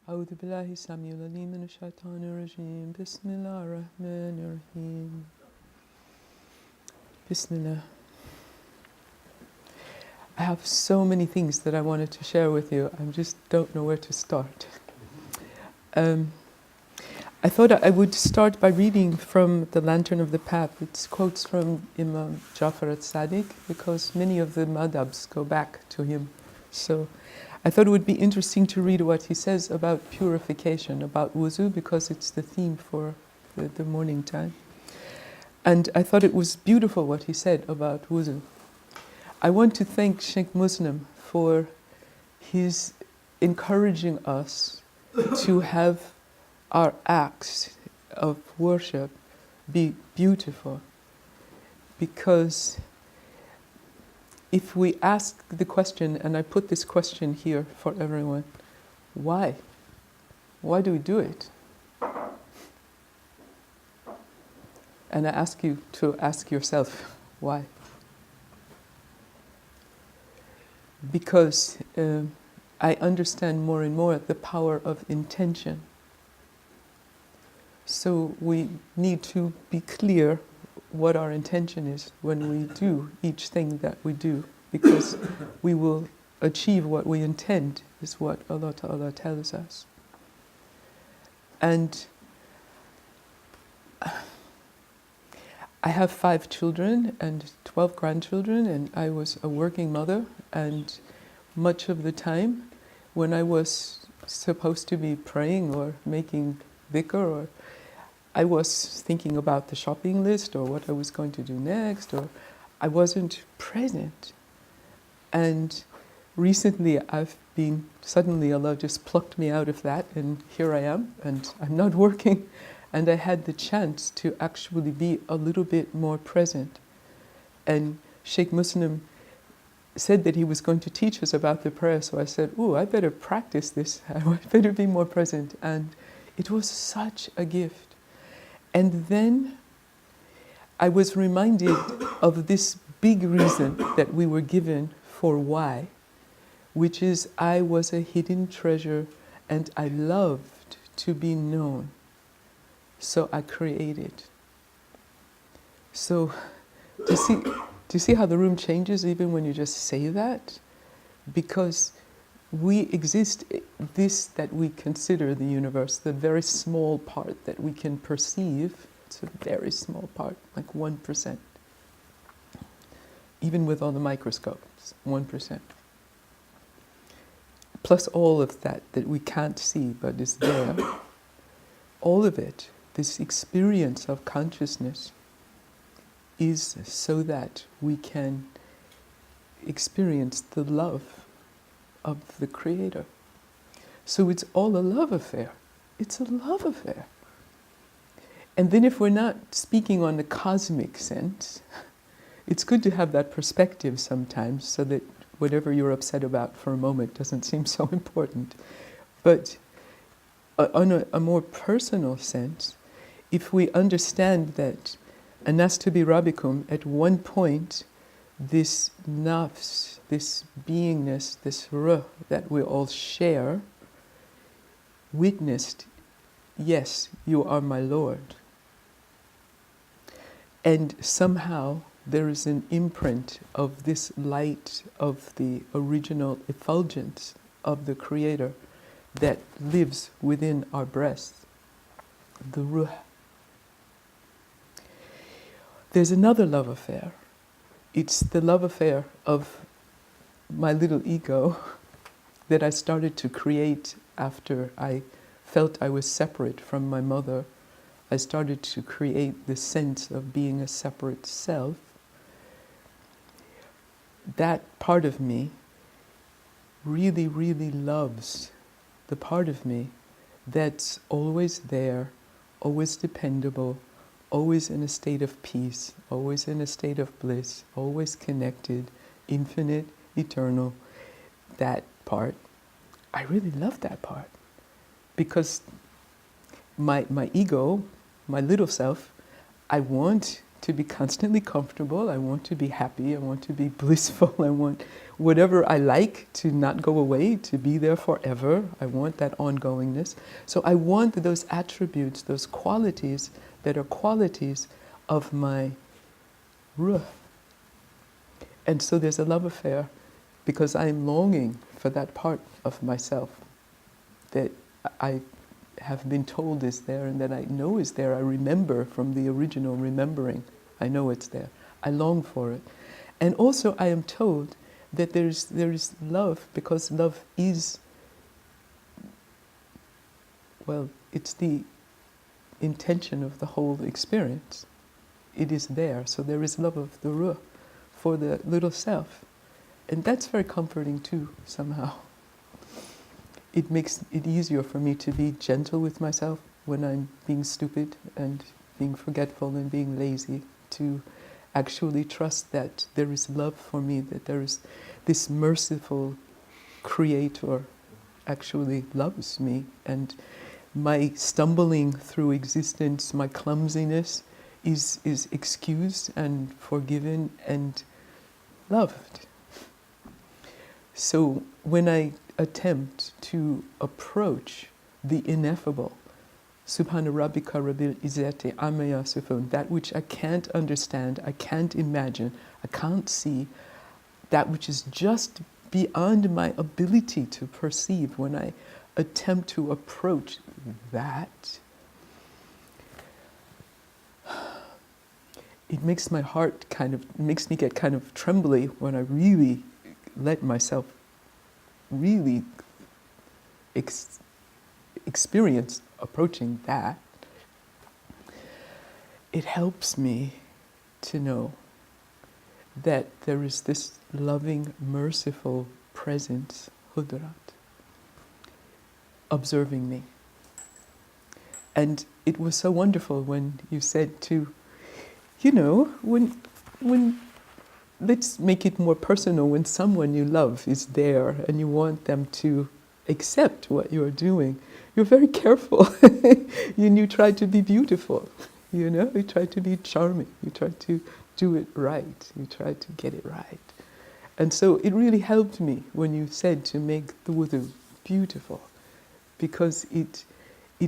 أعوذ بالله السميع العليم من الشيطان الرجيم بسم الله الرحمن الرحيم Bismillah. I have so many things that I wanted to share with you. I just don't know where to start. I thought I would start by reading from the Lantern of the Path. It's quotes from Imam Jafar al-Sadiq because many of the madhabs go back to him. So I thought it would be interesting to read what he says about purification, about wuzu, because it's the theme for the morning time. And I thought it was beautiful what he said about wuzu. I want to thank Sheikh Muslim for his encouraging us to have our acts of worship be beautiful. Because if we ask the question, and I put this question here for everyone, why? Why do we do it? And I ask you to ask yourself, why? Because I understand more and more the power of intention. So we need to be clear what our intention is when we do each thing that we do, because we will achieve what we intend, is what Allah Ta'ala tells us. And I have 5 children and 12 grandchildren, and I was a working mother, and much of the time when I was supposed to be praying or making dhikr, or I was thinking about the shopping list or what I was going to do next, or I wasn't present. And recently suddenly Allah just plucked me out of that, and here I am, and I'm not working. And I had the chance to actually be a little bit more present. And Sheikh Muslim said that he was going to teach us about the prayer, so I said, I better practice this. I better be more present. And it was such a gift. And then I was reminded of this big reason that we were given for why, which is I was a hidden treasure and I loved to be known. So I created. So do you see how the room changes even when you just say that? Because we exist, this that we consider the universe, the very small part that we can perceive, it's a very small part, like 1%. Even with all the microscopes, 1%. Plus all of that we can't see but is there. All of it, this experience of consciousness, is so that we can experience the love of the Creator. So it's all a love affair. It's a love affair. And then if we're not speaking on the cosmic sense, it's good to have that perspective sometimes so that whatever you're upset about for a moment doesn't seem so important. But on a more personal sense, if we understand that anastu bi rabbikum, at one point, this nafs, this beingness, this ruh that we all share, witnessed, yes, you are my Lord. And somehow there is an imprint of this light of the original effulgence of the Creator that lives within our breasts, the ruh. There's another love affair. It's the love affair of my little ego that I started to create after I felt I was separate from my mother. I started to create this sense of being a separate self. That part of me really, really loves the part of me that's always there, always dependable, always in a state of peace, always in a state of bliss, always connected, infinite, eternal. That part, I really love that part. Because my ego, my little self, I want to be constantly comfortable. I want to be happy. I want to be blissful. I want whatever I like to not go away, to be there forever. I want that ongoingness. So I want those attributes, those qualities that are qualities of my ruh. And so there's a love affair because I'm longing for that part of myself that I have been told is there and that I know is there. I remember from the original remembering. I know it's there. I long for it. And also I am told that there is love because love is, well, it's the intention of the whole experience. It is there. So there is love of the ruh for the little self. And that's very comforting too, somehow. It makes it easier for me to be gentle with myself when I'm being stupid and being forgetful and being lazy, to actually trust that there is love for me, that there is this merciful creator actually loves me, and my stumbling through existence, my clumsiness is excused and forgiven and loved. So when I attempt to approach the ineffable, Subhana Rabbika Rabbil Izzati Amma Yasifun, that which I can't understand, I can't imagine, I can't see, that which is just beyond my ability to perceive, when I attempt to approach that, it makes my heart makes me get kind of trembly when I really let myself really experience approaching that. It helps me to know that there is this loving, merciful presence, Hudrat, observing me. And it was so wonderful when you said to, when let's make it more personal, when someone you love is there and you want them to accept what you're doing, you're very careful. You try to be beautiful, you try to be charming, you try to do it right, you try to get it right. And so it really helped me when you said to make the wudu beautiful, because it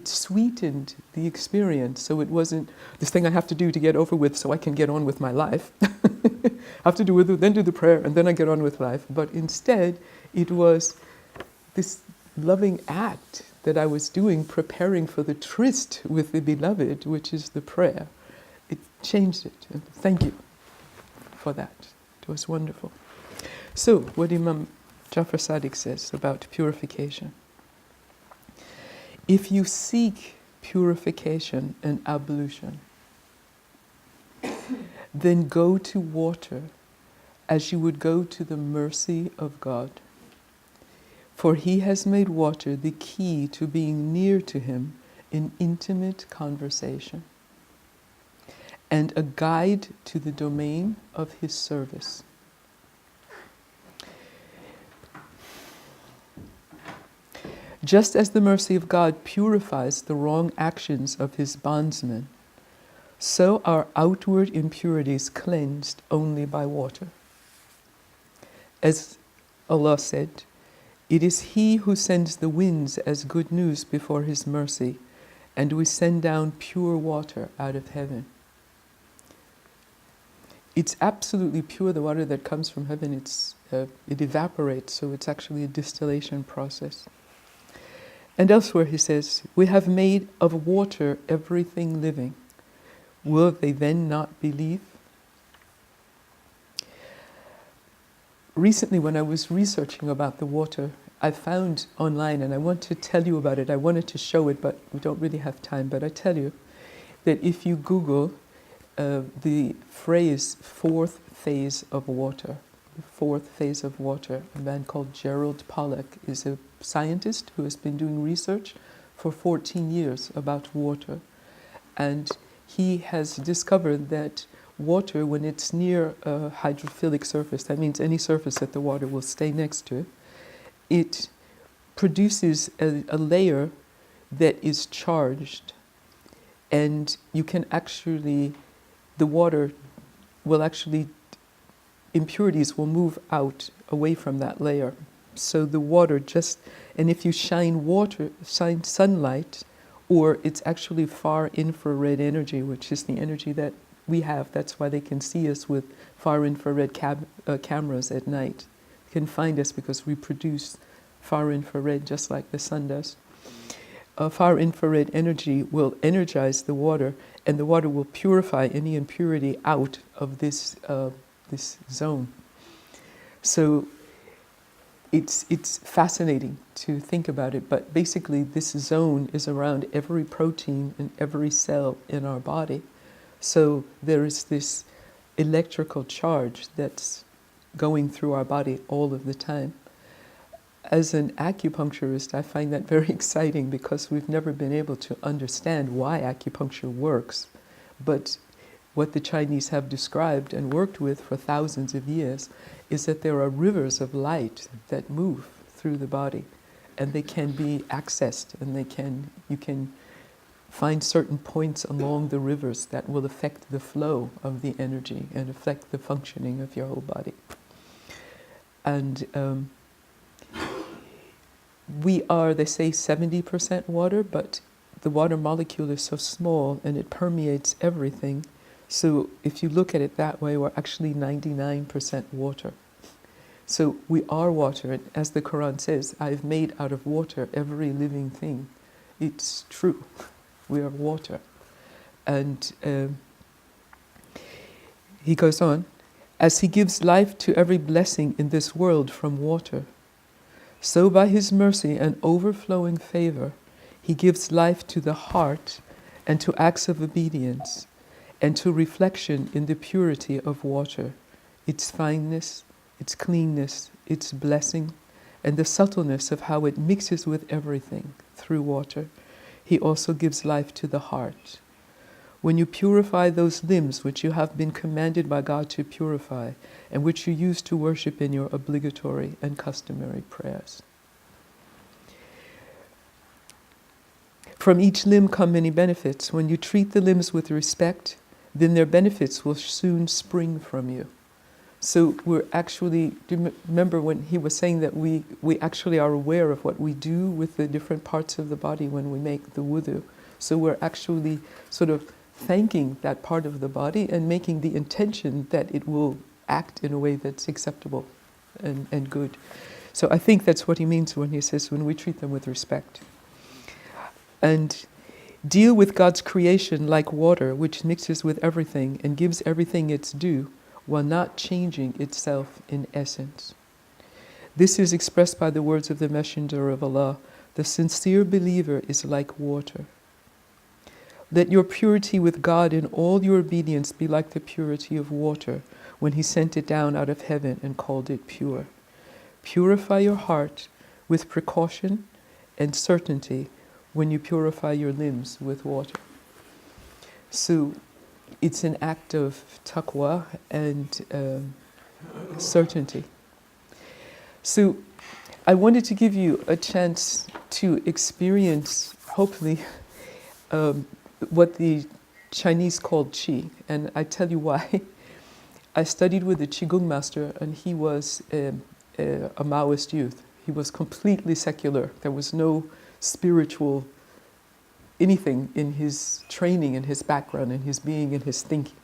sweetened the experience. So it wasn't this thing I have to do to get over with so I can get on with my life. I have to do wudu, then do the prayer, and then I get on with life. But instead, it was this loving act that I was doing, preparing for the tryst with the beloved, which is the prayer. It changed it. And thank you for that. It was wonderful. So, what Imam Jafar Sadiq says about purification. If you seek purification and ablution, then go to water as you would go to the mercy of God. For He has made water the key to being near to Him in intimate conversation, and a guide to the domain of His service. Just as the mercy of God purifies the wrong actions of His bondsmen, so are outward impurities cleansed only by water. As Allah said, it is He who sends the winds as good news before His mercy, and we send down pure water out of heaven. It's absolutely pure, the water that comes from heaven. It evaporates, so it's actually a distillation process. And elsewhere He says, we have made of water everything living. Will they then not believe? Recently, when I was researching about the water, I found online, and I want to tell you about it. I wanted to show it, but we don't really have time. But I tell you that if you Google the phrase fourth phase of water, the fourth phase of water, a man called Gerald Pollack is a scientist who has been doing research for 14 years about water. And he has discovered that water, when it's near a hydrophilic surface, that means any surface that the water will stay next to, it produces a layer that is charged. And you can actually, the water will actually, impurities will move out away from that layer. So the water just, and if you shine sunlight, or it's actually far infrared energy, which is the energy that we have. That's why they can see us with far infrared cameras at night. They can find us because we produce far infrared just like the sun does. Far infrared energy will energize the water, and the water will purify any impurity out of this zone. So it's fascinating to think about it, but basically this zone is around every protein and every cell in our body. So there is this electrical charge that's going through our body all of the time. As an acupuncturist, I find that very exciting because we've never been able to understand why acupuncture works. But what the Chinese have described and worked with for thousands of years is that there are rivers of light that move through the body, and they can be accessed, and you can find certain points along the rivers that will affect the flow of the energy and affect the functioning of your whole body. And we are, they say, 70% water, but the water molecule is so small and it permeates everything. So if you look at it that way, we're actually 99% water. So we are water, and as the Quran says, I've made out of water every living thing. It's true. We are water. And he goes on, as he gives life to every blessing in this world from water, so by his mercy and overflowing favor, he gives life to the heart and to acts of obedience and to reflection in the purity of water, its fineness, its cleanness, its blessing, and the subtleness of how it mixes with everything through water. He also gives life to the heart. When you purify those limbs which you have been commanded by God to purify, and which you use to worship in your obligatory and customary prayers. From each limb come many benefits. When you treat the limbs with respect, then their benefits will soon spring from you. So we're actually, do you remember when he was saying that we actually are aware of what we do with the different parts of the body when we make the wudu. So we're actually sort of thanking that part of the body and making the intention that it will act in a way that's acceptable and good. So I think that's what he means when he says when we treat them with respect. And deal with God's creation like water, which mixes with everything and gives everything its due, while not changing itself in essence. This is expressed by the words of the Messenger of Allah, the sincere believer is like water. Let your purity with God in all your obedience be like the purity of water when he sent it down out of heaven and called it pure. Purify your heart with precaution and certainty when you purify your limbs with water. So it's an act of taqwa and certainty. So I wanted to give you a chance to experience, hopefully, what the Chinese called qi, and I tell you why. I studied with a Qigong master, and he was a Maoist youth. He was completely secular. There was no spiritual anything in his training, in his background, in his being, in his thinking.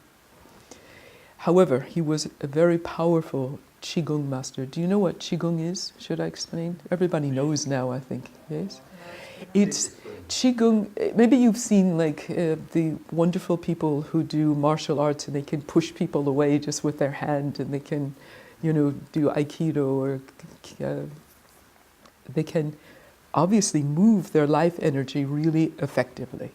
However, he was a very powerful Qigong master. Do you know what Qigong is? Should I explain? Everybody knows now, I think. Yes? It's Qigong. Maybe you've seen like the wonderful people who do martial arts and they can push people away just with their hand, and they can, do Aikido, or they can obviously move their life energy really effectively.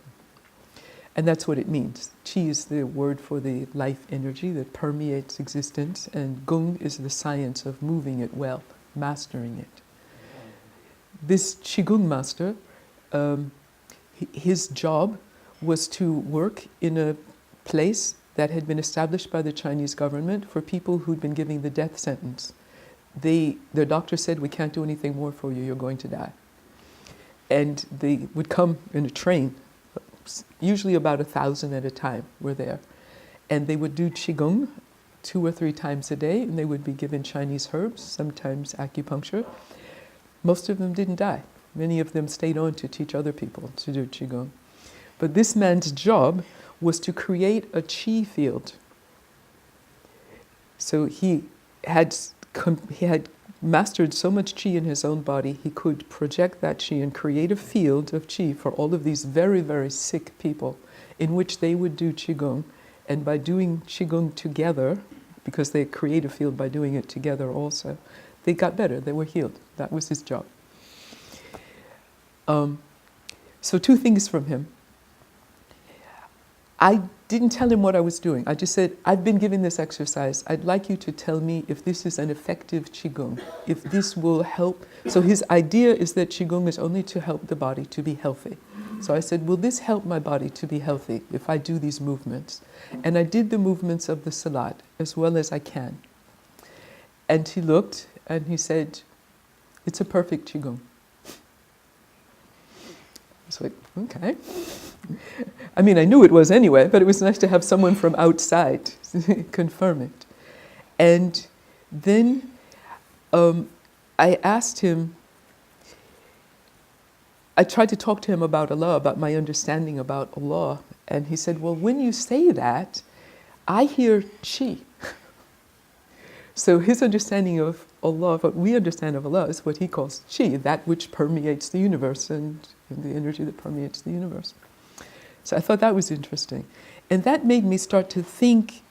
And that's what it means. Qi is the word for the life energy that permeates existence, and Gong is the science of moving it well, mastering it. This Qigong master, his job was to work in a place that had been established by the Chinese government for people who'd been giving the death sentence. Their doctor said, we can't do anything more for you, you're going to die. And they would come in a train, usually about 1,000 at a time were there. And they would do Qigong 2 or 3 times a day, and they would be given Chinese herbs, sometimes acupuncture. Most of them didn't die. Many of them stayed on to teach other people to do Qigong. But this man's job was to create a Qi field. So he had mastered so much Qi in his own body, he could project that Qi and create a field of Qi for all of these very, very sick people in which they would do Qigong. And by doing Qigong together, because they create a field by doing it together also, they got better, they were healed. That was his job. So 2 things from him. I didn't tell him what I was doing. I just said, I've been given this exercise. I'd like you to tell me if this is an effective Qigong, if this will help. So his idea is that Qigong is only to help the body to be healthy. So I said, will this help my body to be healthy if I do these movements? And I did the movements of the Salat as well as I can. And he looked and he said, it's a perfect Qigong. I was like, okay. I mean, I knew it was anyway, but it was nice to have someone from outside confirm it. And then I asked him, I tried to talk to him about Allah, about my understanding about Allah. And he said, well, when you say that, I hear Qi. So his understanding of Allah, what we understand of Allah, is what he calls Qi, that which permeates the universe and the energy that permeates the universe. So I thought that was interesting. And that made me start to think,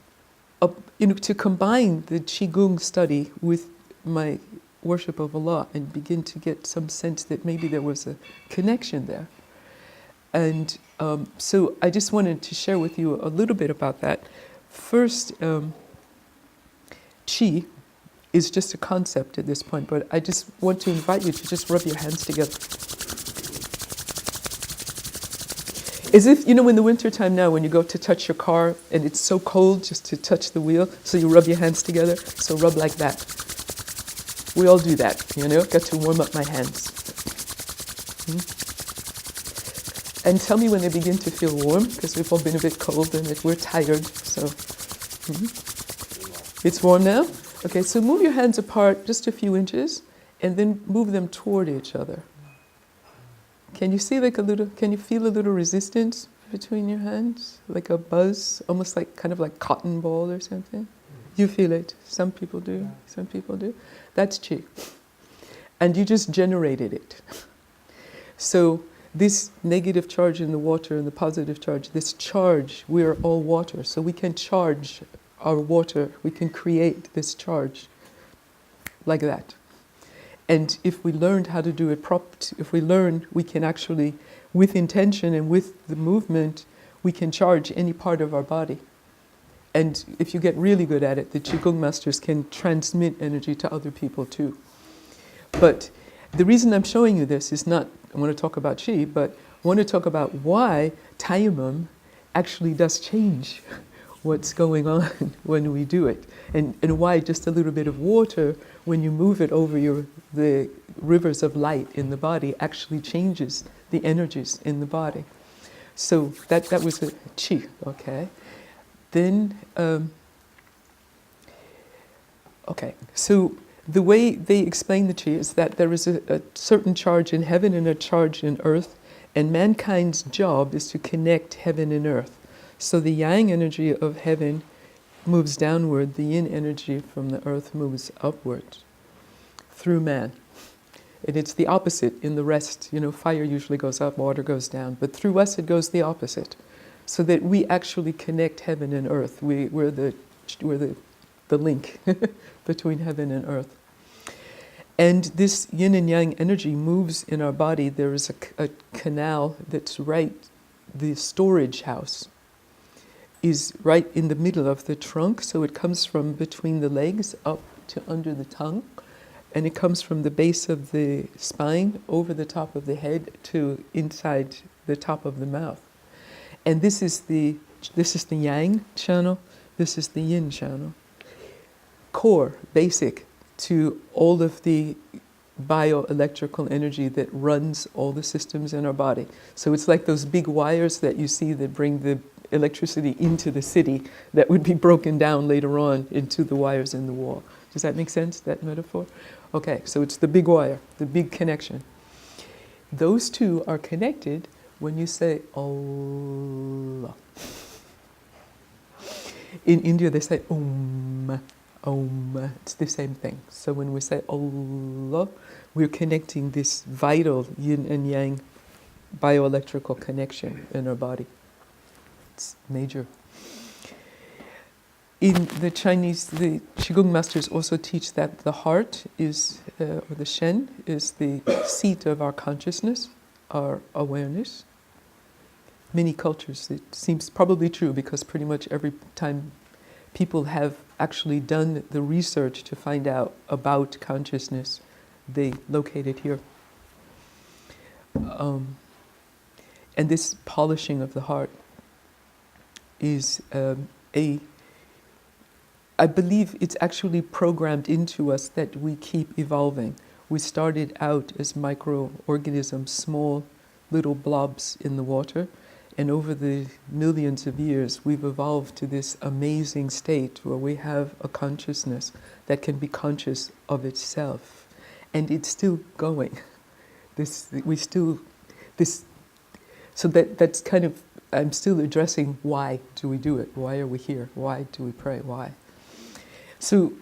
to combine the Qigong study with my worship of Allah and begin to get some sense that maybe there was a connection there. And so I just wanted to share with you a little bit about that. First, Qi is just a concept at this point, but I just want to invite you to just rub your hands together. As if, in the wintertime now, when you go to touch your car and it's so cold just to touch the wheel, so you rub your hands together, so rub like that. We all do that, got to warm up my hands. And tell me when they begin to feel warm, because we've all been a bit cold and we're tired, so. It's warm now? Okay, so move your hands apart just a few inches and then move them toward each other. Can you see can you feel a little resistance between your hands? Like a buzz, almost like kind of like cotton ball or something? You feel it. Some people do, some people do. That's Qi. And you just generated it. So this negative charge in the water and the positive charge, this charge, we are all water, so we can charge our water, we can create this charge like that. And if we learned how to do it if we learn, we can actually, with intention and with the movement, we can charge any part of our body. And if you get really good at it, the Qigong masters can transmit energy to other people too. But the reason I'm showing you this is not, I want to talk about Qi, but I want to talk about why Tayammum actually does change what's going on when we do it. And why just a little bit of water, when you move it over the rivers of light in the body, actually changes the energies in the body. So that was a Qi, okay? Then, so the way they explain the Qi is that there is a certain charge in heaven and a charge in earth, and mankind's job is to connect heaven and earth. So the yang energy of heaven moves downward, the yin energy from the earth moves upward through man. And it's the opposite in the rest. Fire usually goes up, water goes down, but through us it goes the opposite. So that we actually connect heaven and earth. We're the link between heaven and earth. And this yin and yang energy moves in our body. There is a canal that's right, the storage house is right in the middle of the trunk, so it comes from between the legs up to under the tongue, and it comes from the base of the spine over the top of the head to inside the top of the mouth. And this is the yang channel, this is the yin channel. Core, basic to all of the bioelectrical energy that runs all the systems in our body. So it's like those big wires that you see that bring the electricity into the city that would be broken down later on into the wires in the wall. Does that make sense, that metaphor? Okay, so it's the big wire, the big connection. Those two are connected when you say Allah. In India they say Om. Om. It's the same thing. So when we say Allah, we're connecting this vital yin and yang bioelectrical connection in our body. It's major. In the Chinese, the Qigong masters also teach that the heart is, or the Shen, is the seat of our consciousness, our awareness. Many cultures, it seems probably true because pretty much every time people have actually done the research to find out about consciousness, they locate it here. And this polishing of the heart is I believe it's actually programmed into us that we keep evolving. We started out as microorganisms, small little blobs in the water, and over the millions of years we've evolved to this amazing state where we have a consciousness that can be conscious of itself. And it's still going. So that's kind of, I'm still addressing why do we do it? Why are we here? Why do we pray? Why? So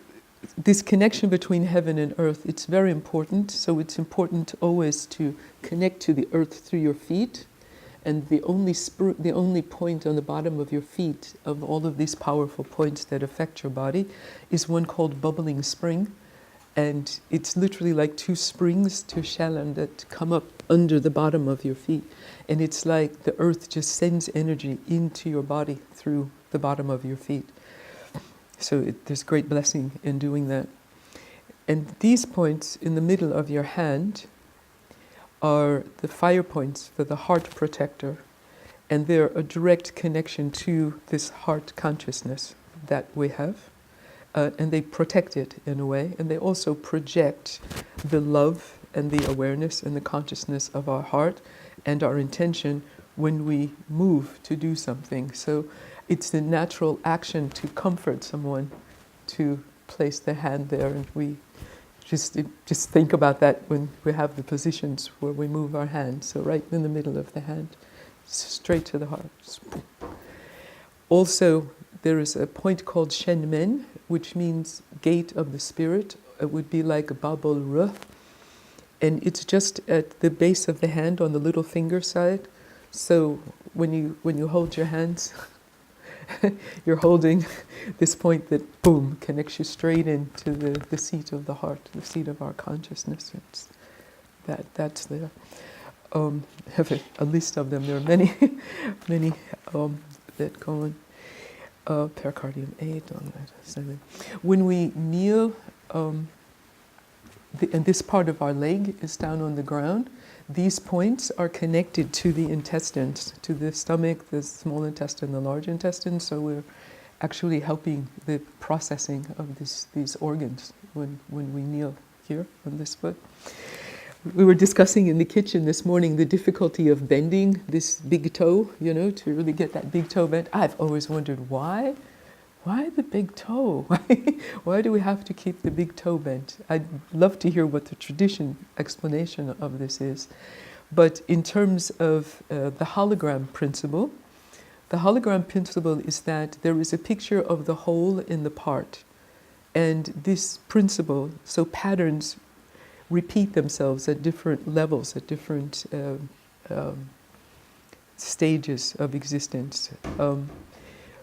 this connection between heaven and earth, it's very important. So it's important always to connect to the earth through your feet. And the only point on the bottom of your feet of all of these powerful points that affect your body is one called bubbling spring. And it's literally like two springs, two shalom that come up under the bottom of your feet. And it's like the earth just sends energy into your body through the bottom of your feet. So there's great blessing in doing that. And these points in the middle of your hand are the fire points for the heart protector. And they're a direct connection to this heart consciousness that we have. And they protect it in a way. And they also project the love and the awareness and the consciousness of our heart and our intention when we move to do something. So it's the natural action to comfort someone to place their hand there, and we just think about that when we have the positions where we move our hand. So right in the middle of the hand, straight to the heart. Also, there is a point called Shen Men, which means gate of the spirit. It would be like a Babul Ruh. And it's just at the base of the hand on the little finger side. So when you hold your hands, you're holding this point that, boom, connects you straight into the seat of the heart, the seat of our consciousness. That's there. I have a list of them. There are many, many that go on. Pericardium 8 on that. 7. When we kneel, and this part of our leg is down on the ground, these points are connected to the intestines, to the stomach, the small intestine, the large intestine, so we're actually helping the processing of these organs when we kneel here on this foot. We were discussing in the kitchen this morning the difficulty of bending this big toe, to really get that big toe bent. I've always wondered why the big toe? Why do we have to keep the big toe bent? I'd love to hear what the tradition explanation of this is. But in terms of the hologram principle is that there is a picture of the whole in the part. And this principle, so patterns repeat themselves at different levels, at different stages of existence.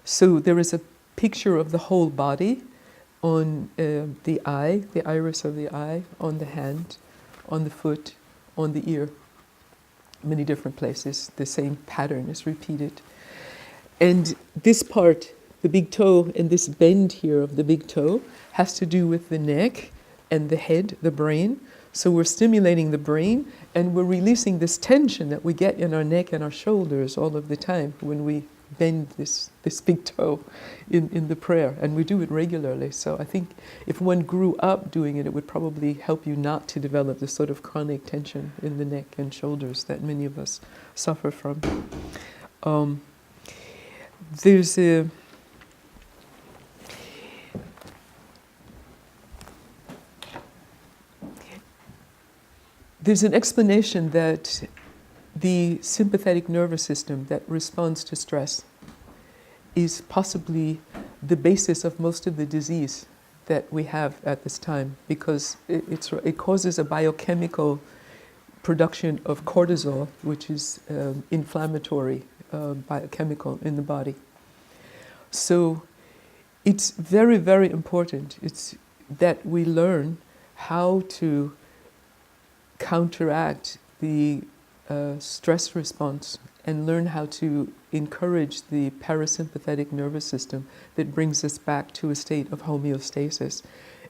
So there is a picture of the whole body on the eye, the iris of the eye, on the hand, on the foot, on the ear. Many different places, the same pattern is repeated. And this part, the big toe, and this bend here of the big toe has to do with the neck and the head, the brain. So we're stimulating the brain and we're releasing this tension that we get in our neck and our shoulders all of the time when we bend this big toe in the prayer. And we do it regularly. So I think if one grew up doing it, it would probably help you not to develop this sort of chronic tension in the neck and shoulders that many of us suffer from. there's a there's an explanation that the sympathetic nervous system that responds to stress is possibly the basis of most of the disease that we have at this time, because it causes a biochemical production of cortisol, which is inflammatory biochemical in the body. So it's very, very important that we learn how to counteract the stress response and learn how to encourage the parasympathetic nervous system that brings us back to a state of homeostasis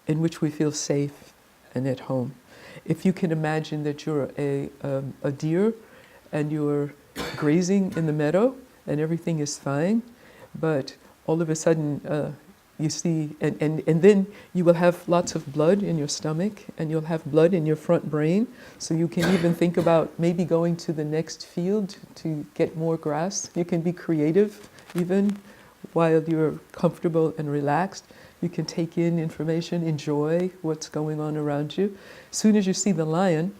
in which we feel safe and at home. If you can imagine that you're a deer and you're grazing in the meadow and everything is fine, but all of a sudden you see, and then you will have lots of blood in your stomach and you'll have blood in your front brain, so you can even think about maybe going to the next field to get more grass. You can be creative even while you're comfortable and relaxed. You can take in information, enjoy what's going on around you. As soon as you see the lion,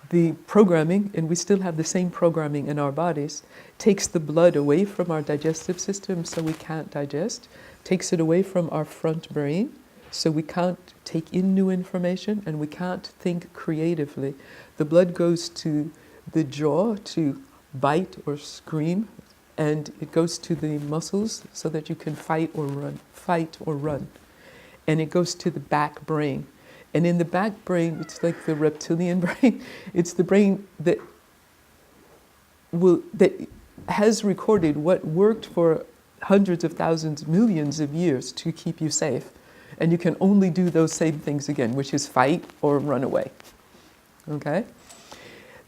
the programming, and we still have the same programming in our bodies, takes the blood away from our digestive system so we can't digest, takes it away from our front brain so we can't take in new information and we can't think creatively. The blood goes to the jaw to bite or scream, and it goes to the muscles so that you can fight or run. And it goes to the back brain. And in the back brain, it's like the reptilian brain. It's the brain that has recorded what worked for hundreds of thousands, millions of years to keep you safe. And you can only do those same things again, which is fight or run away. Okay?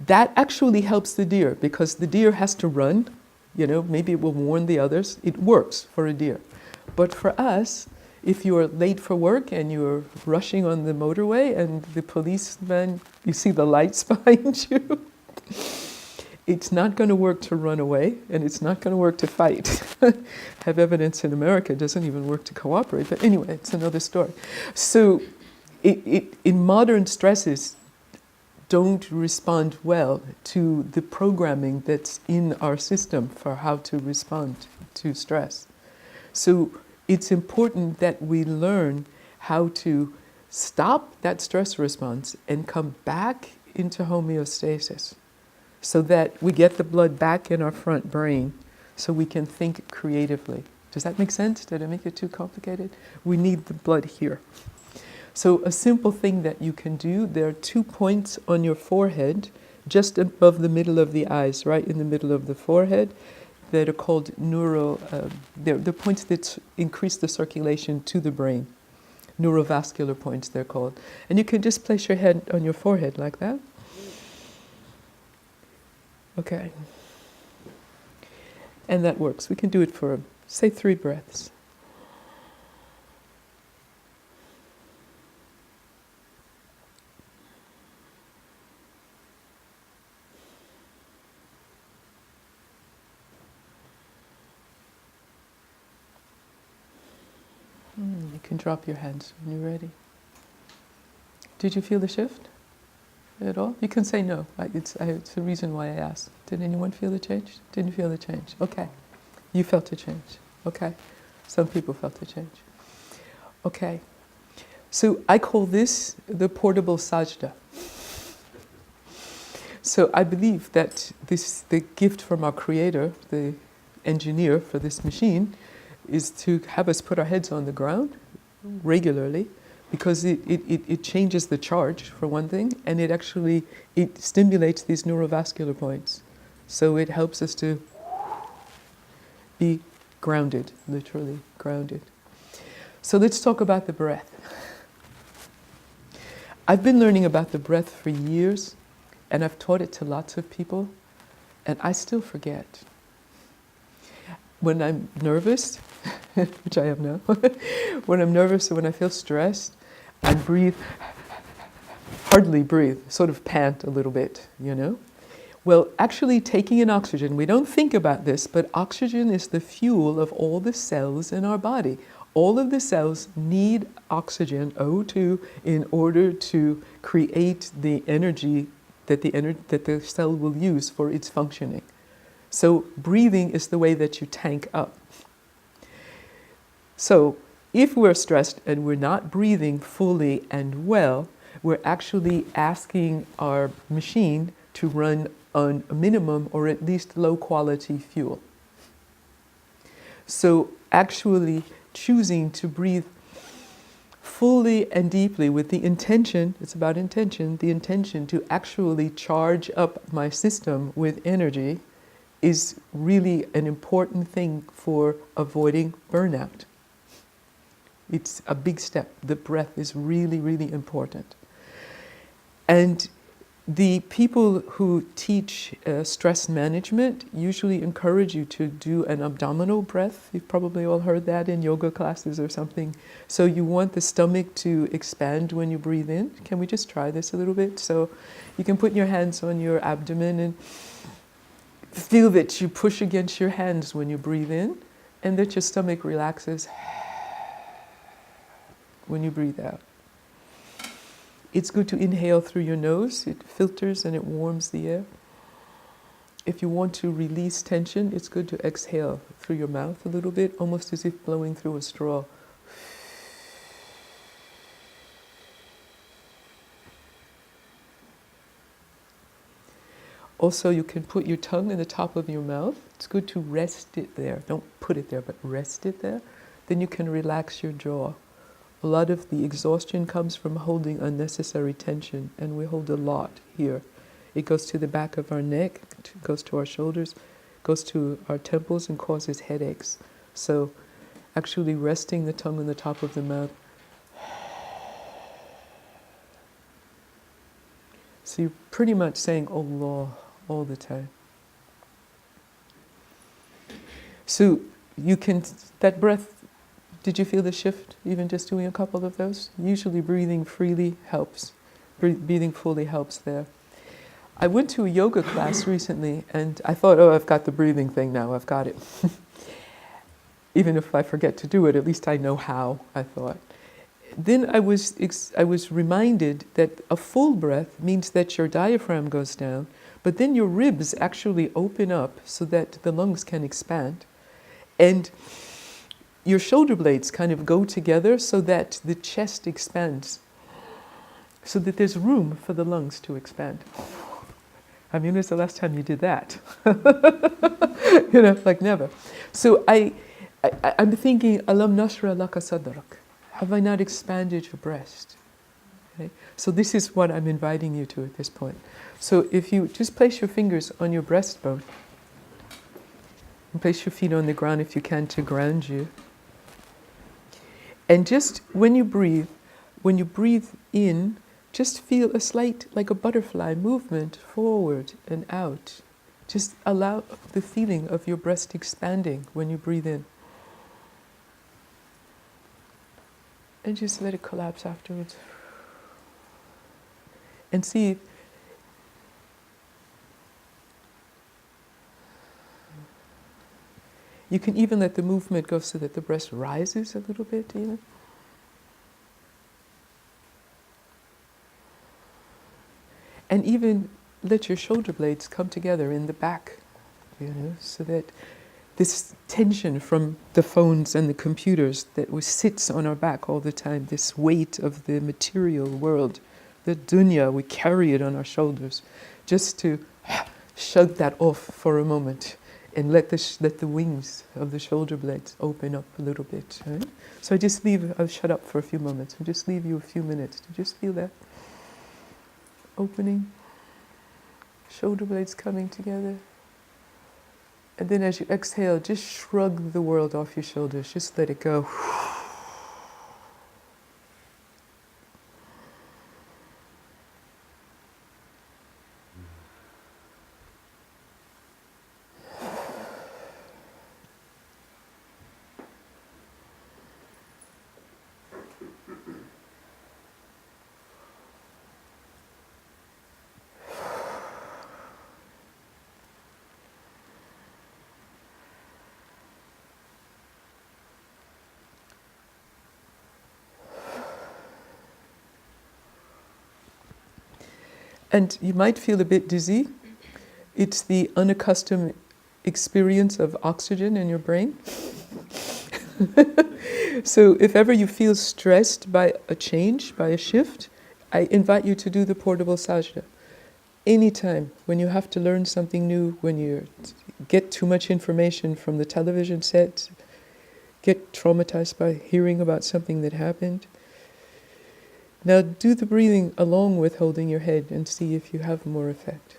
That actually helps the deer, because the deer has to run. Maybe it will warn the others. It works for a deer. But for us, if you're late for work and you're rushing on the motorway and the policeman, you see the lights behind you, it's not going to work to run away, and it's not going to work to fight. Have evidence in America it doesn't even work to cooperate, but anyway, it's another story. So in modern stresses, don't respond well to the programming that's in our system for how to respond to stress. So it's important that we learn how to stop that stress response and come back into homeostasis so that we get the blood back in our front brain so we can think creatively. Does that make sense? Did I make it too complicated? We need the blood here. So a simple thing that you can do, there are 2 points on your forehead, just above the middle of the eyes, right in the middle of the forehead, that are called they're the points that increase the circulation to the brain. Neurovascular points, they're called. And you can just place your head on your forehead like that. Okay. And that works. We can do it for, say, 3 breaths. You can drop your hands when you're ready. Did you feel the shift at all? You can say no. It's the reason why I asked. Did anyone feel the change? Didn't feel the change. Okay. You felt the change. Okay. Some people felt the change. Okay. So I call this the portable sajda. So I believe that the gift from our creator, the engineer for this machine, is to have us put our heads on the ground regularly, because it changes the charge, for one thing, and it stimulates these neurovascular points. So it helps us to be grounded, literally grounded. So let's talk about the breath. I've been learning about the breath for years, and I've taught it to lots of people, and I still forget. When I'm nervous, which I am now, when I'm nervous or when I feel stressed, I breathe, hardly breathe, sort of pant a little bit, Well, actually taking in oxygen, we don't think about this, but oxygen is the fuel of all the cells in our body. All of the cells need oxygen, O2, in order to create the energy that the cell will use for its functioning. So breathing is the way that you tank up. So if we're stressed and we're not breathing fully and well, we're actually asking our machine to run on a minimum or at least low quality fuel. So actually choosing to breathe fully and deeply with the intention, it's about intention, the intention to actually charge up my system with energy is really an important thing for avoiding burnout. It's a big step. The breath is really, really important. And the people who teach stress management usually encourage you to do an abdominal breath. You've probably all heard that in yoga classes or something. So you want the stomach to expand when you breathe in. Can we just try this a little bit? So you can put your hands on your abdomen and feel that you push against your hands when you breathe in, and that your stomach relaxes when you breathe out. It's good to inhale through your nose. It filters and it warms the air. If you want to release tension, it's good to exhale through your mouth a little bit, almost as if blowing through a straw. Also, you can put your tongue in the top of your mouth. It's good to rest it there. Don't put it there, but rest it there. Then you can relax your jaw. A lot of the exhaustion comes from holding unnecessary tension, and we hold a lot here. It goes to the back of our neck, it goes to our shoulders, goes to our temples and causes headaches. So actually resting the tongue on the top of the mouth. So you're pretty much saying Allah all the time. So you can, that breath, did you feel the shift even just doing a couple of those? Usually breathing freely helps. Breathing fully helps there. I went to a yoga class recently and I thought, oh, I've got the breathing thing now, I've got it. Even if I forget to do it, at least I know how, I thought. Then I was reminded that a full breath means that your diaphragm goes down, but then your ribs actually open up so that the lungs can expand. And your shoulder blades kind of go together so that the chest expands, so that there's room for the lungs to expand. I mean, when was the last time you did that? Like never. So I'm thinking, Alam nashra laka sadrak. Have I not expanded your breast? Okay? So this is what I'm inviting you to at this point. So if you just place your fingers on your breastbone, and place your feet on the ground if you can to ground you. And just when you breathe in, just feel a slight, like a butterfly movement forward and out. Just allow the feeling of your breast expanding when you breathe in. And just let it collapse afterwards. And see if you can even let the movement go so that the breast rises a little bit even. And even let your shoulder blades come together in the back, so that this tension from the phones and the computers that sits on our back all the time, this weight of the material world, the dunya, we carry it on our shoulders, just to shut that off for a moment and let the wings of the shoulder blades open up a little bit. Right? So I'll shut up for a few moments and just leave you a few minutes to just feel that opening, shoulder blades coming together. And then as you exhale, just shrug the world off your shoulders. Just let it go. And you might feel a bit dizzy. It's the unaccustomed experience of oxygen in your brain. So if ever you feel stressed by a change, by a shift, I invite you to do the portable sajda. Anytime, when you have to learn something new, when you get too much information from the television set, get traumatized by hearing about something that happened. Now do the breathing along with holding your head and see if you have more effect.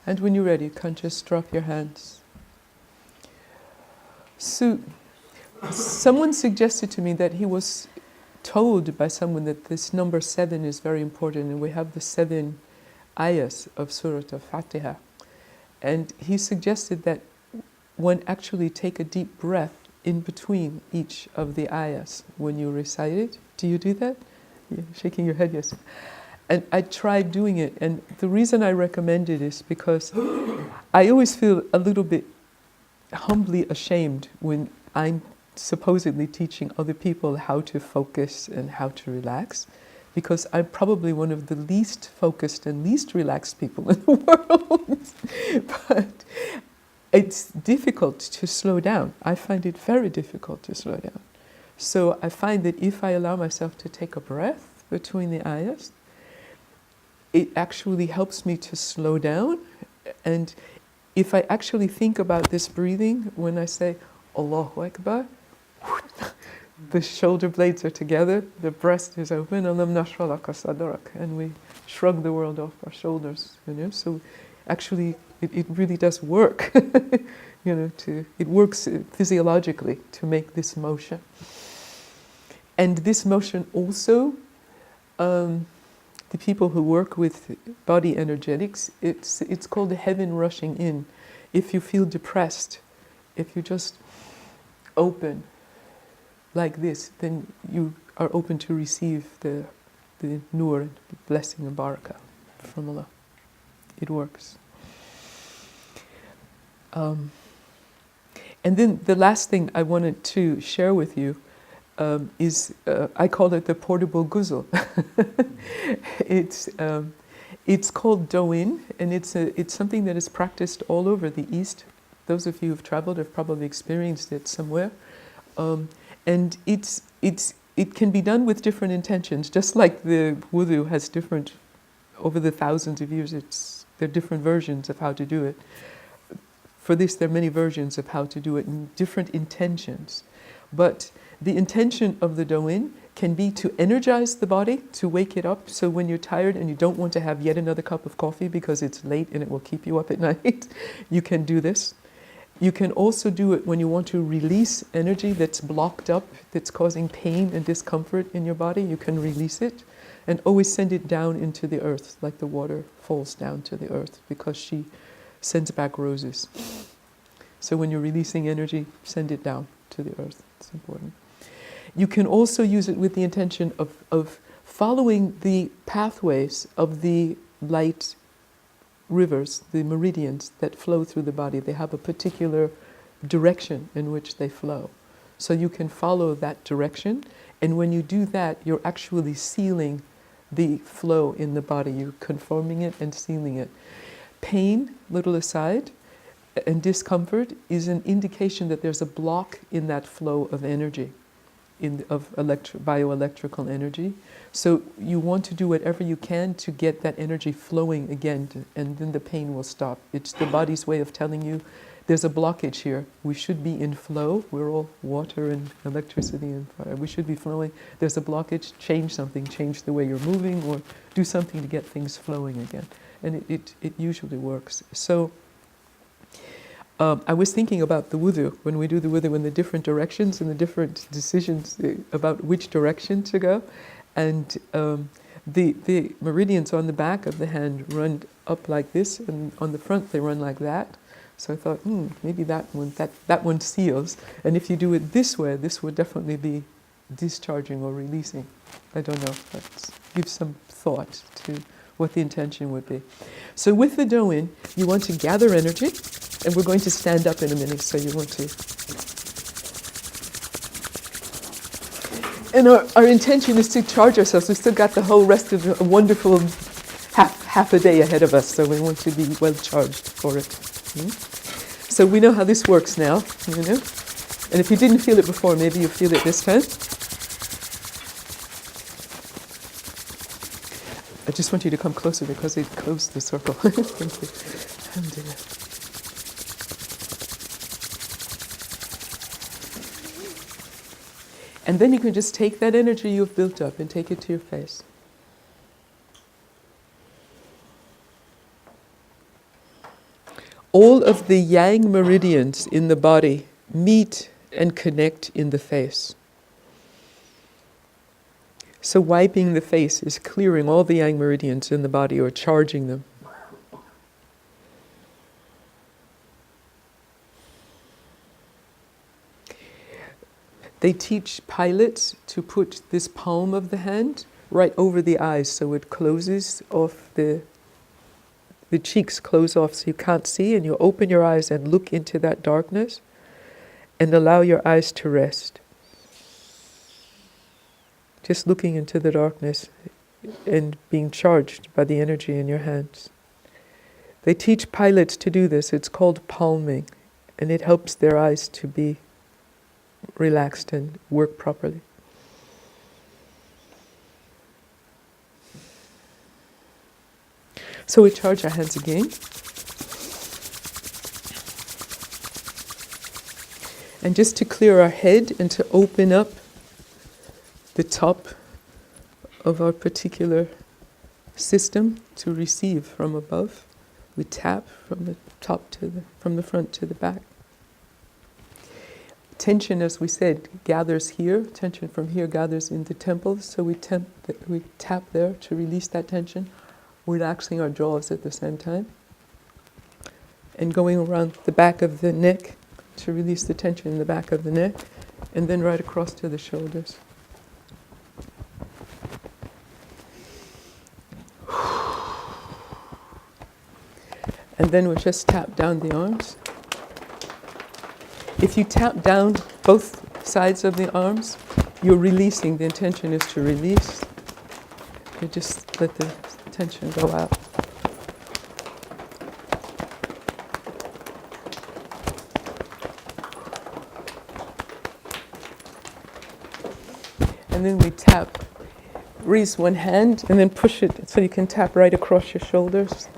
And when you're ready, you can just drop your hands. So, someone suggested to me that he was told by someone that this number 7 is very important, and we have the 7 ayahs of Surah Al-Fatiha. And he suggested that one actually take a deep breath in between each of the ayahs when you recite it. Do you do that? You're shaking your head, yes. And I tried doing it, and the reason I recommend it is because I always feel a little bit humbly ashamed when I'm supposedly teaching other people how to focus and how to relax, because I'm probably one of the least focused and least relaxed people in the world. But it's difficult to slow down. I find it very difficult to slow down. So I find that if I allow myself to take a breath between the ayahs, it actually helps me to slow down. And if I actually think about this breathing, when I say Allahu Akbar, the shoulder blades are together, the breast is open, Alam nashrah laka sadrak, and we shrug the world off our shoulders, So actually it really does work, it works physiologically to make this motion. And this motion also, the people who work with body energetics, it's called the heaven rushing in. If you feel depressed, if you just open like this, then you are open to receive the nur, the blessing and barakah from Allah. It works. And then the last thing I wanted to share with you is I call it the portable ghusl. It's called Doin, and it's something that is practiced all over the East. Those of you who've traveled have probably experienced it somewhere. And it can be done with different intentions, just like the wudu has different, over the thousands of years, there are different versions of how to do it. For this, there are many versions of how to do it and different intentions. But the intention of the Doin can be to energize the body, to wake it up. So when you're tired and you don't want to have yet another cup of coffee because it's late and it will keep you up at night, you can do this. You can also do it when you want to release energy that's blocked up, that's causing pain and discomfort in your body. You can release it and always send it down into the earth, like the water falls down to the earth, because she sends back roses. So when you're releasing energy, send it down to the earth. It's important. You can also use it with the intention of following the pathways of the light rivers, the meridians that flow through the body. They have a particular direction in which they flow. So you can follow that direction, and when you do that, you're actually sealing the flow in the body. You're conforming it and sealing it. Pain, little aside, and discomfort is an indication that there's a block in that flow of energy, of bioelectrical energy. So you want to do whatever you can to get that energy flowing again, and then the pain will stop. It's the body's way of telling you there's a blockage here. We should be in flow. We're all water and electricity and fire. We should be flowing. There's a blockage. Change something. Change the way you're moving, or do something to get things flowing again. And it usually works. So I was thinking about the wudu, when we do the wudu, in the different directions and the different decisions about which direction to go. And the meridians on the back of the hand run up like this, and on the front they run like that. So I thought, maybe that one seals. And if you do it this way, this would definitely be discharging or releasing. I don't know. That gives some thought to what the intention would be. So with the Doin, you want to gather energy, and we're going to stand up in a minute, so you want to. And our intention is to charge ourselves. We've still got the whole rest of a wonderful half a day ahead of us, so we want to be well charged for it. So we know how this works now, you know. And if you didn't feel it before, maybe you feel it this time. I just want you to come closer because it closed the circle. Thank you. Alhamdulillah. And then you can just take that energy you've built up and take it to your face. All of the yang meridians in the body meet and connect in the face. So wiping the face is clearing all the yang meridians in the body or charging them. They teach pilots to put this palm of the hand right over the eyes so it closes off the cheeks close off so you can't see, and you open your eyes and look into that darkness and allow your eyes to rest. Just looking into the darkness and being charged by the energy in your hands. They teach pilots to do this. It's called palming, and it helps their eyes to be relaxed and work properly. So we charge our hands again. And just to clear our head and to open up the top of our particular system to receive from above, we tap from the top from the front to the back. Tension, as we said, gathers here. Tension from here gathers in the temples. So we tap there to release that tension, relaxing our jaws at the same time, and going around the back of the neck to release the tension in the back of the neck, and then right across to the shoulders. And then we just tap down the arms. If you tap down both sides of the arms, you're releasing. The intention is to release. You just let the tension go out. And then we tap, raise one hand and then push it so you can tap right across your shoulders.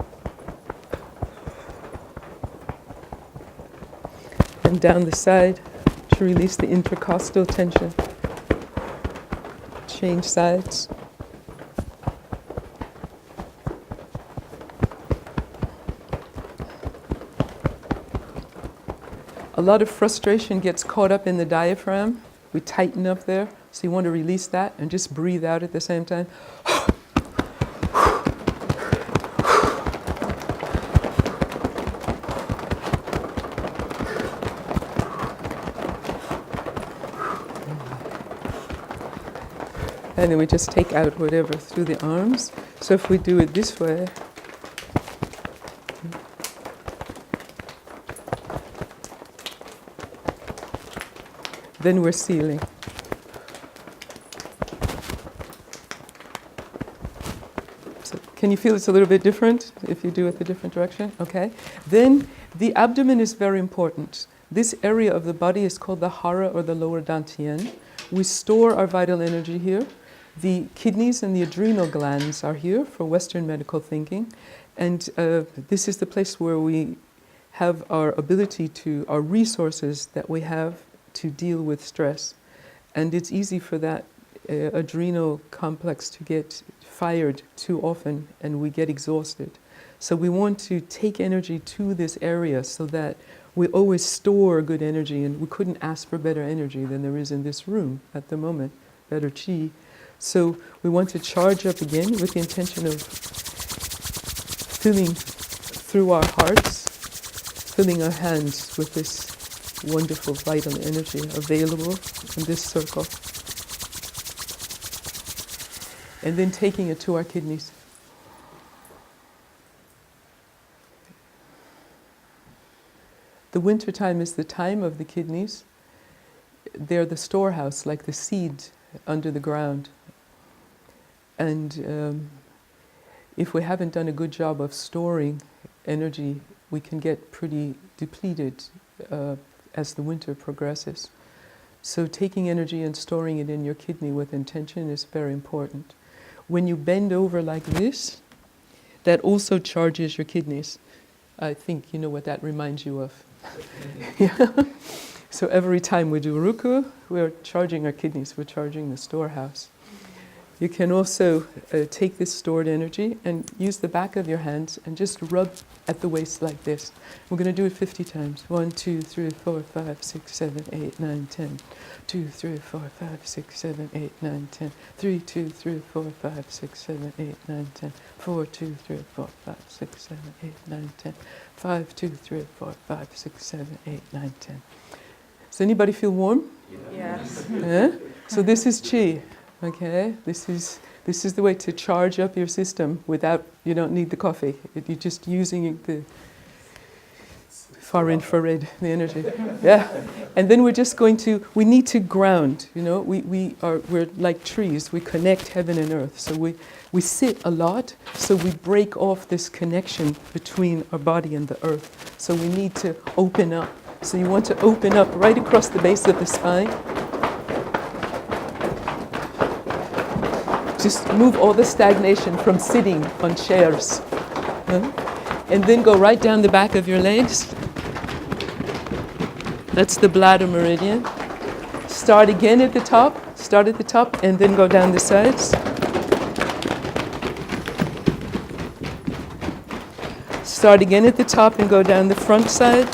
And down the side to release the intercostal tension. Change sides. A lot of frustration gets caught up in the diaphragm. We tighten up there. So you want to release that and just breathe out at the same time. And then we just take out whatever through the arms. So if we do it this way, then we're sealing. So can you feel it's a little bit different if you do it the different direction? Okay. Then the abdomen is very important. This area of the body is called the hara or the lower dantian. We store our vital energy here. The kidneys and the adrenal glands are here for Western medical thinking. And this is the place where we have our ability to, our resources that we have to deal with stress. And it's easy for that adrenal complex to get fired too often and we get exhausted. So we want to take energy to this area so that we always store good energy, and we couldn't ask for better energy than there is in this room at the moment, better chi. So we want to charge up again with the intention of filling through our hearts, filling our hands with this wonderful vital energy available in this circle. And then taking it to our kidneys. The wintertime is the time of the kidneys. They're the storehouse, like the seed under the ground. And if we haven't done a good job of storing energy, we can get pretty depleted as the winter progresses. So taking energy and storing it in your kidney with intention is very important. When you bend over like this, that also charges your kidneys. I think you know what that reminds you of. Yeah. So every time we do ruku, we're charging our kidneys, we're charging the storehouse. You can also take this stored energy and use the back of your hands and just rub at the waist like this. We're going to do it 50 times. 1, 2, 3, 4, 5, 6, 7, 8, 9, 10. 2, 3, 4, 5, 6, 7, 8, 9, 10. 3, 2, 3, 4, 5, 6, 7, 8, 9, 10. 4, 2, 3, 4, 5, 6, 7, 8, 9, 10. 5, 2, 3, 4, 5, 6, 7, 8, 9, 10. Does anybody feel warm? Yes. Yeah? So this is chi. Okay, this is the way to charge up your system without, you don't need the coffee. You're just using the far infrared, the energy. Yeah, and then we're just going to, we need to ground, you know, we're like trees, we connect heaven and earth. So we sit a lot, so we break off this connection between our body and the earth. So we need to open up. So you want to open up right across the base of the spine. Just move all the stagnation from sitting on chairs. And then go right down the back of your legs. That's the bladder meridian. Start again at the top. Start at the top and then go down the sides. Start again at the top and go down the front side.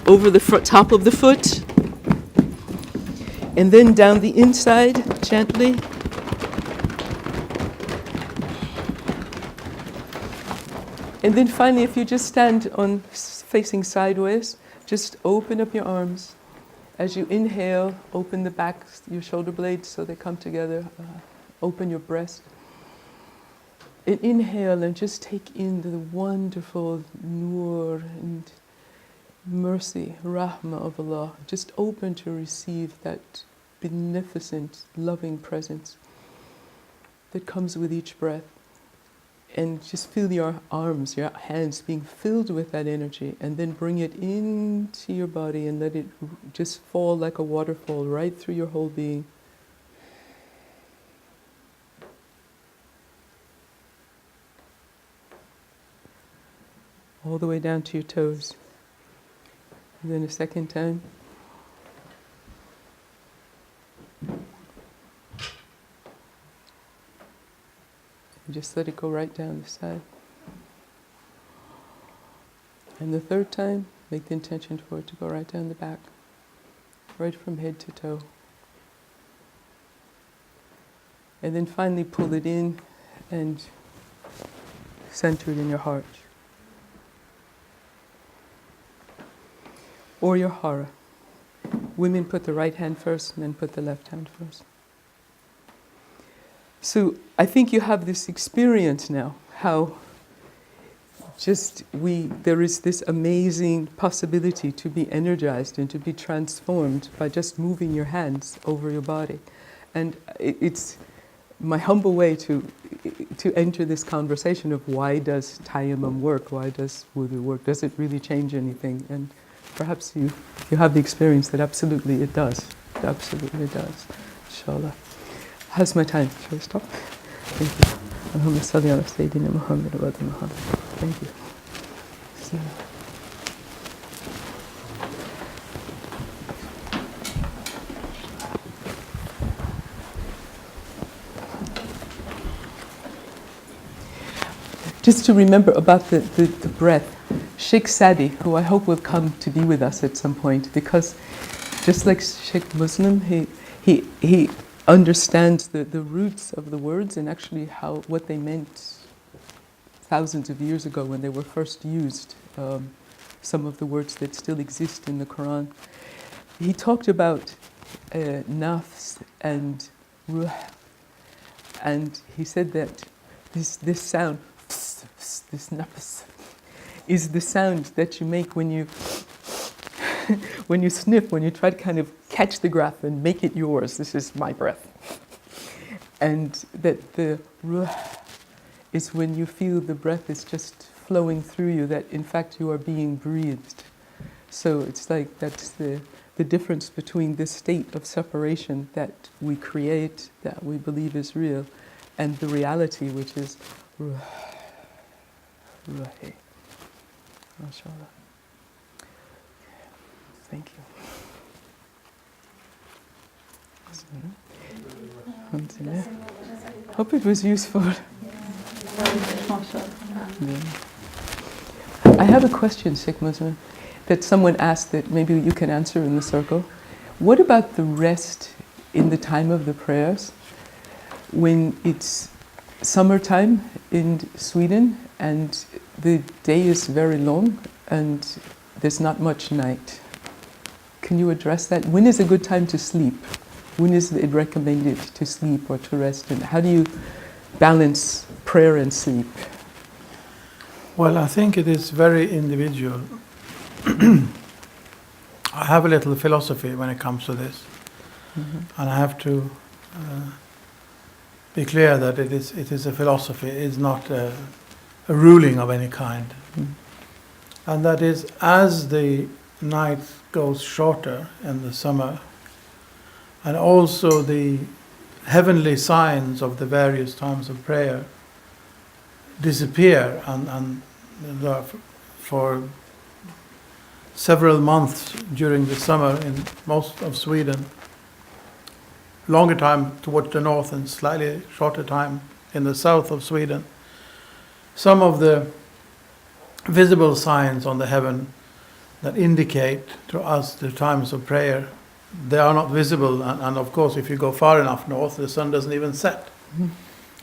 Over the top of the foot. And then down the inside, gently. And then finally, if you just stand on facing sideways, just open up your arms. As you inhale, open the back, your shoulder blades so they come together. Open your breast. And inhale and just take in the wonderful nur and mercy, rahmah of Allah, just open to receive that beneficent, loving presence that comes with each breath. And just feel your arms, your hands being filled with that energy, and then bring it into your body and let it just fall like a waterfall right through your whole being. All the way down to your toes. And then a second time. And just let it go right down the side. And the third time, make the intention for it to go right down the back, right from head to toe. And then finally pull it in and center it in your heart. Or your hara. Women put the right hand first, men put the left hand first. So I think you have this experience now, how there is this amazing possibility to be energized and to be transformed by just moving your hands over your body. And it's my humble way to enter this conversation of why does tayammum work, why does wudu work, does it really change anything? And perhaps you have the experience that absolutely it does. It absolutely does. Inshallah. How's my time? Shall we stop? Thank you. Allahumma salli ala Sayyidina Muhammad wa ala Muhammad. Thank you. Just to remember about the breath. Sheikh Sadi, who I hope will come to be with us at some point, because just like Sheikh Muslim, he understands the roots of the words and actually what they meant thousands of years ago when they were first used, some of the words that still exist in the Quran. He talked about nafs and And he said that this sound, this napas, is the sound that you make when you when you sniff, when you try to kind of catch the breath and make it yours. This is my breath. And that the is when you feel the breath is just flowing through you, that in fact you are being breathed. So it's like that's the difference between this state of separation that we create, that we believe is real, and the reality which is MashaAllah. Thank you. Hope it was useful. I have a question, Sheikh Muslim, that someone asked that maybe you can answer in the circle. What about the rest in the time of the prayers when it's summertime in Sweden and the day is very long and there's not much night? Can you address that? When is a good time to sleep? When is it recommended to sleep or to rest? And how do you balance prayer and sleep? Well, I think it is very individual. I have a little philosophy when it comes to this, and I have to be clear that it is a philosophy. It is not a ruling of any kind, and that is, as the night goes shorter in the summer, and also the heavenly signs of the various times of prayer disappear, and for several months during the summer in most of Sweden, longer time towards the north and slightly shorter time in the south of Sweden, some of the visible signs on the heaven that indicate to us the times of prayer, they are not visible, and of course if you go far enough north the sun doesn't even set.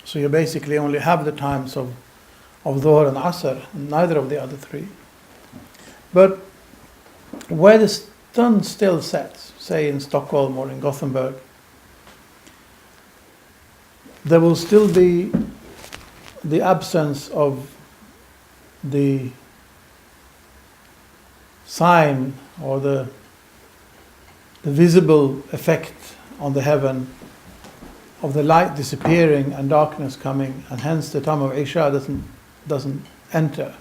So you basically only have the times of Dhuhr and Asr, neither of the other three. But where the sun still sets, say in Stockholm or in Gothenburg, there will still be the absence of the sign or the visible effect on the heaven of the light disappearing and darkness coming, and hence the time of Isha doesn't enter,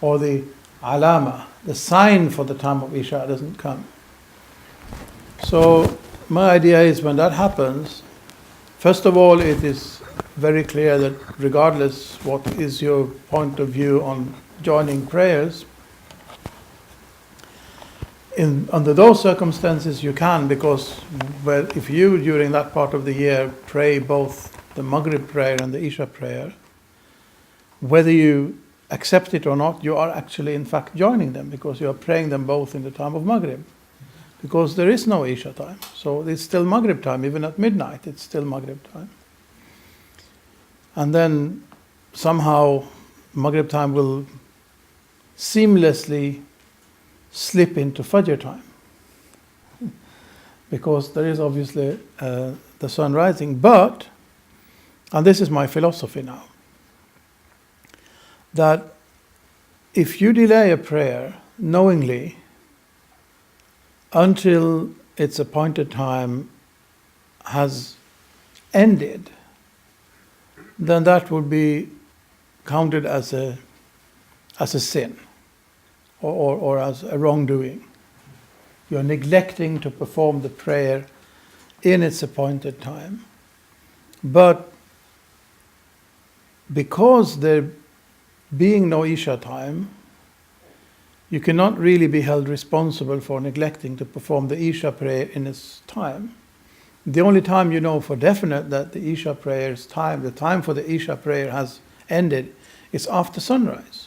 or the alama, the sign for the time of Isha, doesn't come. So my idea is, when that happens, first of all, it is very clear that regardless what is your point of view on joining prayers, under those circumstances you can, because if you during that part of the year pray both the Maghrib prayer and the Isha prayer, whether you accept it or not, you are actually in fact joining them, because you are praying them both in the time of Maghrib, because there is no Isha time. So it's still Maghrib time, even at midnight it's still Maghrib time. And then somehow Maghrib time will seamlessly slip into Fajr time, because there is obviously the sun rising. But, and this is my philosophy now, that if you delay a prayer knowingly until its appointed time has ended, then that would be counted as a sin, or as a wrongdoing. You are neglecting to perform the prayer in its appointed time. But because there being no Isha time, you cannot really be held responsible for neglecting to perform the Isha prayer in its time. The only time you know for definite that the Isha prayer's time, the time for the Isha prayer has ended, is after sunrise.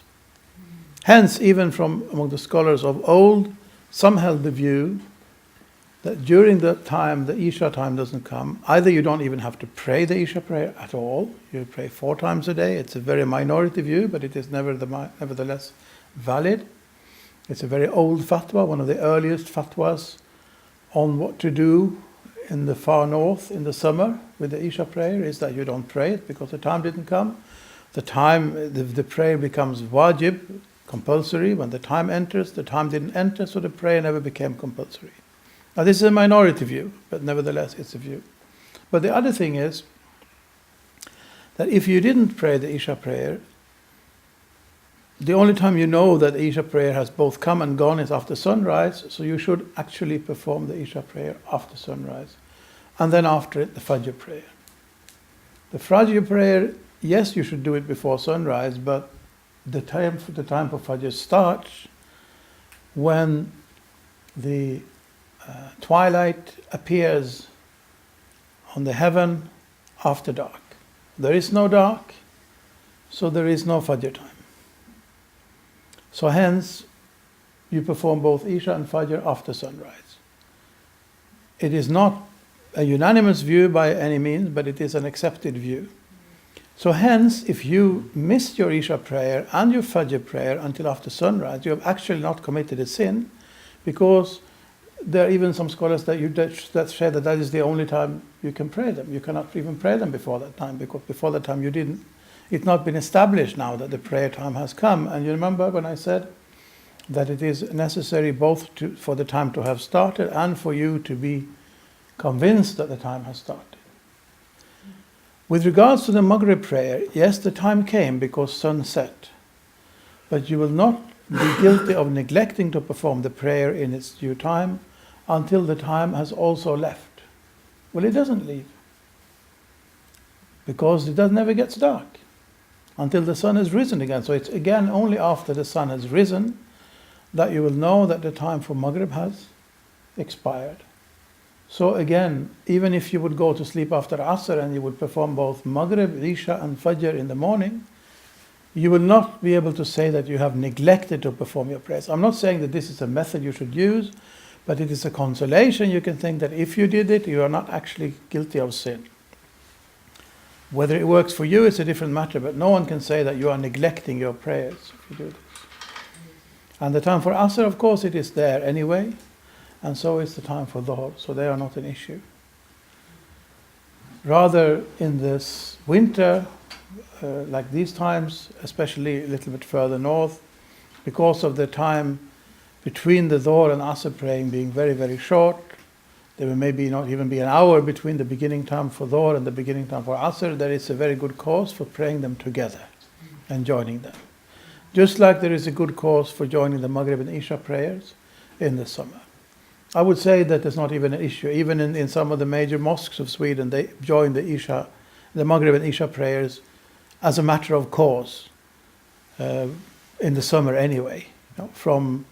Hence, even from among the scholars of old, some held the view that during the time the Isha time doesn't come, either you don't even have to pray the Isha prayer at all, you pray 4 times a day. It's a very minority view, but it is nevertheless valid. It's a very old fatwa, one of the earliest fatwas on what to do in the far north in the summer with the Isha prayer is that you don't pray it because the time didn't come. The prayer becomes wajib, compulsory. When the time enters, the time didn't enter, so the prayer never became compulsory. Now this is a minority view, but nevertheless it's a view. But the other thing is that if you didn't pray the Isha prayer, the only time you know that the Isha prayer has both come and gone is after sunrise, so you should actually perform the Isha prayer after sunrise. And then after it, the Fajr prayer. The Fajr prayer, yes, you should do it before sunrise, but the time for Fajr starts when the twilight appears on the heaven after dark. There is no dark, so there is no Fajr time. So hence, you perform both Isha and Fajr after sunrise. It is not a unanimous view by any means, but it is an accepted view. So hence, if you missed your Isha prayer and your Fajr prayer until after sunrise, you have actually not committed a sin, because there are even some scholars that say that is the only time you can pray them. You cannot even pray them before that time, because before that time you didn't. It's not been established now that the prayer time has come. And you remember when I said that it is necessary both for the time to have started and for you to be convinced that the time has started. With regards to the Maghrib prayer, yes, the time came because sun set. But you will not be guilty of neglecting to perform the prayer in its due time until the time has also left. Well, it doesn't leave, because it never gets dark until the sun has risen again. So it's again only after the sun has risen that you will know that the time for Maghrib has expired. So again, even if you would go to sleep after Asr and you would perform both Maghrib, Isha and Fajr in the morning, you will not be able to say that you have neglected to perform your prayers. I'm not saying that this is a method you should use, but it is a consolation. You can think that if you did it, you are not actually guilty of sin. Whether it works for you is a different matter, but no one can say that you are neglecting your prayers if you do this. And the time for Asr, of course, it is there anyway, and so is the time for Dhuhr, so they are not an issue. Rather, in this winter, like these times, especially a little bit further north, because of the time between the Dhuhr and Asr praying being very, very short, there will maybe not even be an hour between the beginning time for Dhuhr and the beginning time for Asr. There is a very good cause for praying them together and joining them. Just like there is a good cause for joining the Maghrib and Isha prayers in the summer. I would say that there's not even an issue. Even in some of the major mosques of Sweden, they join the Maghrib and Isha prayers as a matter of course in the summer anyway, from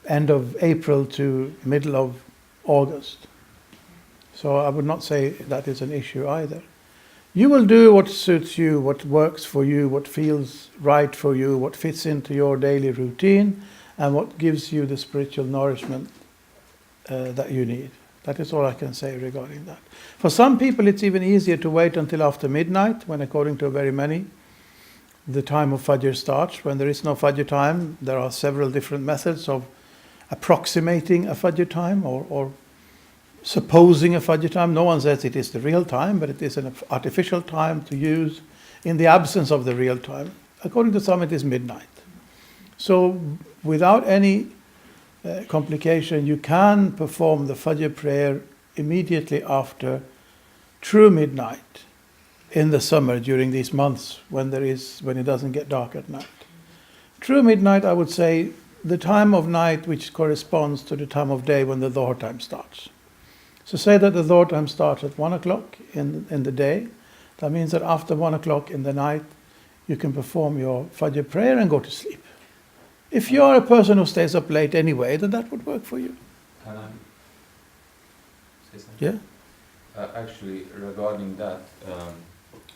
end of April to middle of August. So I would not say that is an issue either. You will do what suits you, what works for you, what feels right for you, what fits into your daily routine, and what gives you the spiritual nourishment that you need. That is all I can say regarding that. For some people it's even easier to wait until after midnight, when according to very many, the time of Fajr starts. When there is no Fajr time, there are several different methods of approximating a Fajr time or supposing a Fajr time. No one says it is the real time, but it is an artificial time to use in the absence of the real time. According to some, it is midnight. So without any complication, you can perform the Fajr prayer immediately after true midnight in the summer during these months when it doesn't get dark at night. True midnight, I would say, the time of night which corresponds to the time of day when the Dhuhr time starts. So say that the Dhuhr time starts at 1 o'clock in the day. That means that after 1 o'clock in the night, you can perform your Fajr prayer and go to sleep. If you are a person who stays up late anyway, then that would work for you. Can I say something? Yeah? Actually, regarding that,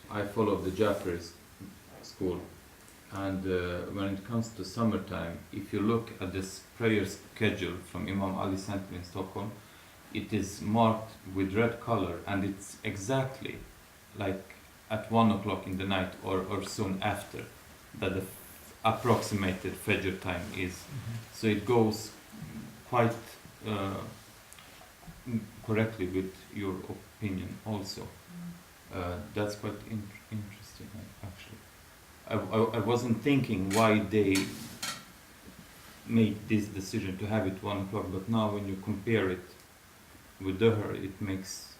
I follow the Jafri school. And when it comes to summertime, if you look at this prayer schedule from Imam Ali Center in Stockholm, it is marked with red color, and it's exactly like at 1 o'clock in the night or soon after that the approximated Fajr time is. So it goes quite correctly with your opinion also. That's quite interesting, actually. I wasn't thinking why they made this decision to have it 1 o'clock, but now when you compare it with Dhuhr, it makes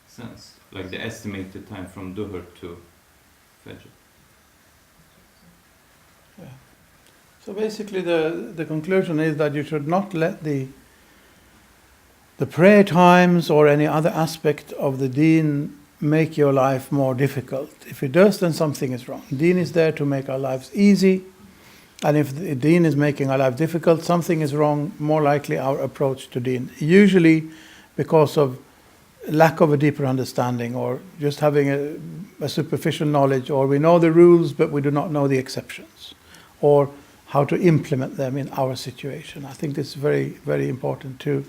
sense. Like the estimated time from Dhuhr to Fajr. Yeah. So basically the conclusion is that you should not let the prayer times or any other aspect of the deen make your life more difficult. If it does, then something is wrong. Deen is there to make our lives easy, and if the deen is making our life difficult, something is wrong, more likely our approach to deen. Usually because of lack of a deeper understanding, or just having a superficial knowledge, or we know the rules but we do not know the exceptions, or how to implement them in our situation. I think this is very, very important to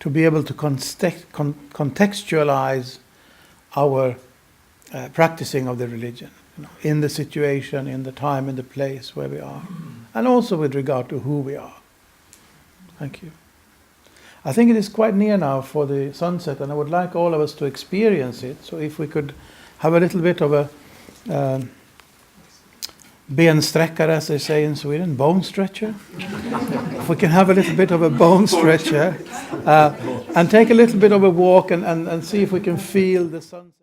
be able to contextualize our practicing of the religion, in the situation, in the time, in the place where we are, and also with regard to who we are. Thank you. I think it is quite near now for the sunset, and I would like all of us to experience it. So if we could have a little bit of a bensträckare, as they say in Sweden, bone stretcher. If we can have a little bit of a bone stretcher and take a little bit of a walk and see if we can feel the sunset.